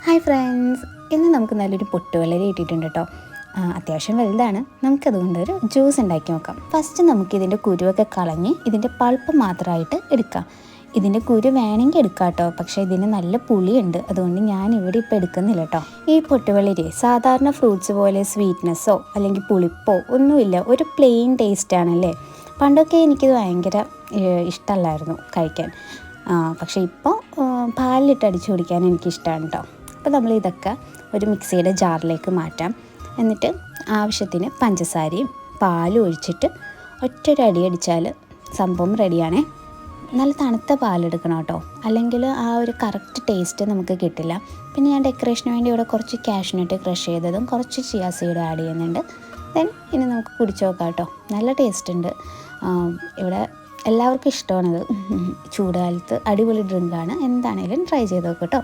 Hi friends, ഇന്ന് നമുക്ക് നല്ലൊരു പൊട്ടുവെള്ളരി കിട്ടിയിട്ടുണ്ട് കേട്ടോ. അത്യാവശ്യം വലുതാണ്. നമുക്കതുകൊണ്ടൊരു ജ്യൂസ് ഉണ്ടാക്കി നോക്കാം. ഫസ്റ്റ് നമുക്കിതിൻ്റെ കുരുവൊക്കെ കളഞ്ഞ് ഇതിൻ്റെ പൾപ്പ് മാത്രമായിട്ട് എടുക്കാം. ഇതിൻ്റെ കുരു വേണമെങ്കിൽ എടുക്കാം കേട്ടോ, പക്ഷേ ഇതിന് നല്ല പുളിയുണ്ട്, അതുകൊണ്ട് ഞാൻ ഇവിടെ ഇപ്പോൾ എടുക്കുന്നില്ല കേട്ടോ. ഈ പൊട്ടുവെള്ളരി സാധാരണ ഫ്രൂട്ട്സ് പോലെ സ്വീറ്റ്നെസ്സോ അല്ലെങ്കിൽ പുളിപ്പോ ഒന്നുമില്ല, ഒരു പ്ലെയിൻ ടേസ്റ്റാണല്ലേ. പണ്ടൊക്കെ എനിക്കിത് ഭയങ്കര ഇഷ്ടമല്ലായിരുന്നു കഴിക്കാൻ, പക്ഷേ ഇപ്പോൾ പാലിലിട്ട് അടിച്ചു കുടിക്കാൻ എനിക്കിഷ്ടമാണ് കേട്ടോ. അപ്പോൾ നമ്മൾ ഇതൊക്കെ ഒരു മിക്സിയുടെ ജാറിലേക്ക് മാറ്റാം. എന്നിട്ട് ആവശ്യത്തിന് പഞ്ചസാരയും പാലും ഒഴിച്ചിട്ട് ഒറ്റൊരടി അടിച്ചാൽ സംഭവം റെഡിയാണേ. നല്ല തണുത്ത പാലെടുക്കണം കേട്ടോ, അല്ലെങ്കിൽ ആ ഒരു കറക്റ്റ് ടേസ്റ്റ് നമുക്ക് കിട്ടില്ല. പിന്നെ ഞാൻ ഡെക്കറേഷന് വേണ്ടി ഇവിടെ കുറച്ച് കാഷ്നട്ട് ക്രഷ് ചെയ്തതും കുറച്ച് ചിയ സീഡ് ആഡ് ചെയ്യുന്നുണ്ട്. ദെൻ ഇനി നമുക്ക് കുടിച്ച് നോക്കാം കേട്ടോ. നല്ല ടേസ്റ്റ് ഉണ്ട്. ഇവിടെ എല്ലാവർക്കും ഇഷ്ടമാണത്. ചൂടുകാലത്ത് അടിപൊളി ഡ്രിങ്കാണ്. എന്താണേലും ട്രൈ ചെയ്ത് നോക്കാം കേട്ടോ.